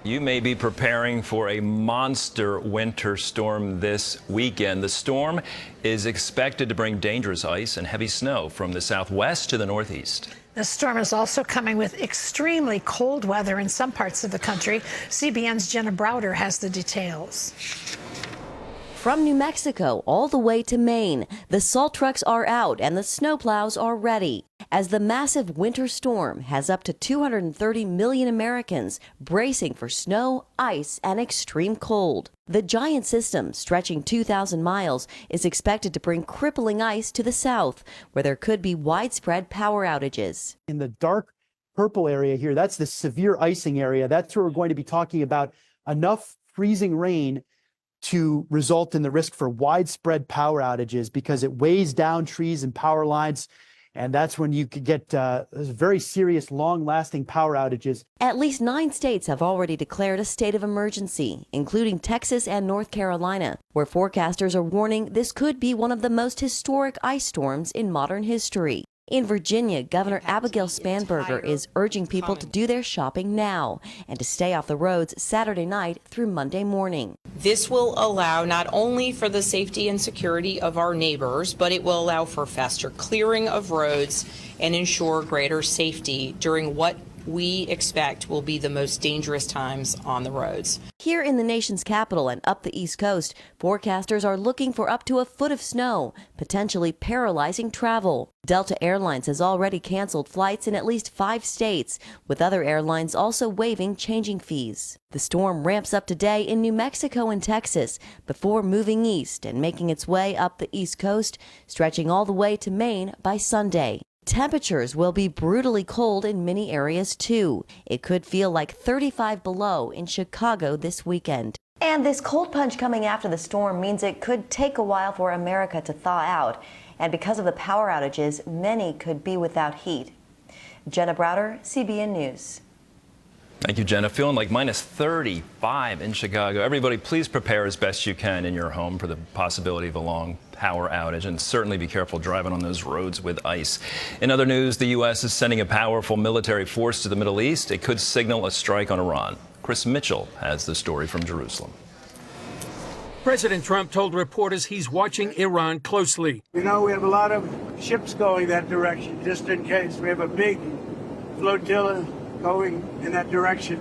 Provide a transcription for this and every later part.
You may be preparing for a monster winter storm this weekend. The storm is expected to bring dangerous ice and heavy snow from the southwest to the northeast. The storm is also coming with extremely cold weather in some parts of the country. CBN's Jenna Browder has the details. From New Mexico all the way to Maine, the salt trucks are out and the snow plows are ready, as the massive winter storm has up to 230 million Americans bracing for snow, ice, and extreme cold. The giant system, stretching 2,000 miles, is expected to bring crippling ice to the south, where there could be widespread power outages. In the dark purple area here, that's the severe icing area. That's where we're going to be talking about enough freezing rain to result in the risk for widespread power outages, because it weighs down trees and power lines. And that's when you could get very serious, long-lasting power outages. At least 9 states have already declared a state of emergency, including Texas and North Carolina, where forecasters are warning this could be one of the most historic ice storms in modern history. In Virginia, Governor Abigail Spanberger is urging people to do their shopping now and to stay off the roads Saturday night through Monday morning. This will allow not only for the safety and security of our neighbors, but it will allow for faster clearing of roads and ensure greater safety during what we expect will be the most dangerous times on the roads. Here in the nation's capital and up the East Coast, forecasters are looking for up to a foot of snow, potentially paralyzing travel. Delta Airlines has already canceled flights in at least 5 states, with other airlines also waiving changing fees. The storm ramps up today in New Mexico and Texas before moving east and making its way up the East Coast, stretching all the way to Maine by Sunday. Temperatures will be brutally cold in many areas, too. It could feel like 35 below in Chicago this weekend. And this cold punch coming after the storm means it could take a while for America to thaw out. And because of the power outages, many could be without heat. Jenna Browder, CBN News. Thank you, Jenna. Feeling like minus 35 in Chicago. Everybody, please prepare as best you can in your home for the possibility of a long power outage, and certainly be careful driving on those roads with ice. In other news, the U.S. is sending a powerful military force to the Middle East. It could signal a strike on Iran. Chris Mitchell has the story from Jerusalem. President Trump told reporters he's watching Iran closely. You know, we have a lot of ships going that direction, just in case. We have a big flotilla going in that direction,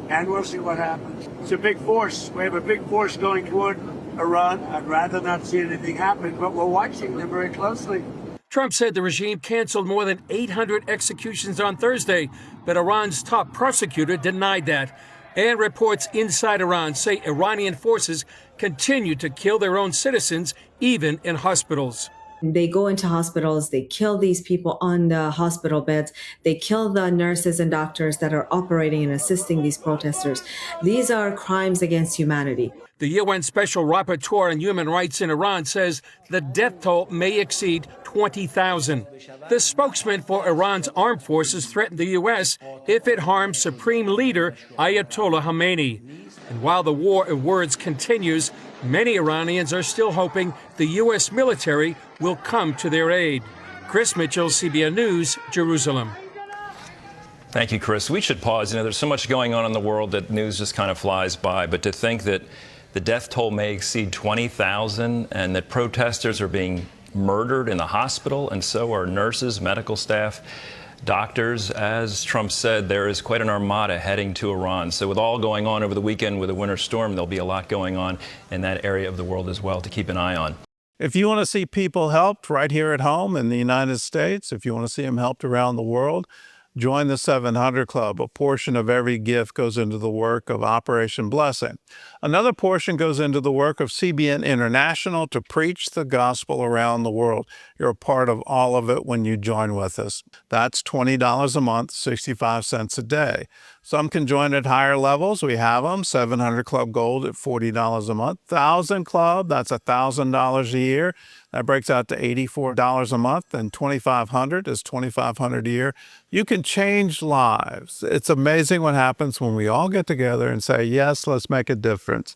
and we'll see what happens. It's a big force. We have a big force going toward Iran. I'd rather not see anything happen, but we're watching them very closely. Trump said the regime canceled more than 800 executions on Thursday, but Iran's top prosecutor denied that. And reports inside Iran say Iranian forces continue to kill their own citizens, even in hospitals. They go into hospitals, they kill these people on the hospital beds, they kill the nurses and doctors that are operating and assisting these protesters. These are crimes against humanity. The UN Special Rapporteur on Human Rights in Iran says the death toll may exceed 20,000. The spokesman for Iran's armed forces threatened the U.S. if it harms Supreme Leader Ayatollah Khamenei. And while the war of words continues, many Iranians are still hoping the U.S. military will come to their aid. Chris Mitchell, CBN News, Jerusalem. Thank you, Chris. We should pause. You know, there's so much going on in the world that news just kind of flies by. But to think that the death toll may exceed 20,000 and that protesters are being murdered in the hospital, and so are nurses, medical staff, doctors. As Trump said, there is quite an armada heading to Iran. So with all going on over the weekend with a winter storm, there'll be a lot going on in that area of the world as well to keep an eye on. If you want to see people helped right here at home in the United States, if you want to see them helped around the world, join the 700 Club. A portion of every gift goes into the work of Operation Blessing. Another portion goes into the work of CBN International to preach the gospel around the world. You're a part of all of it when you join with us. That's $20 a month, 65 cents a day. Some can join at higher levels. We have them. 700 Club Gold at $40 a month. 1000 Club, that's $1,000 a year. That breaks out to $84 a month, and 2500 is $2,500 a year. You can change lives. It's amazing what happens when we all get together and say, yes, let's make a difference.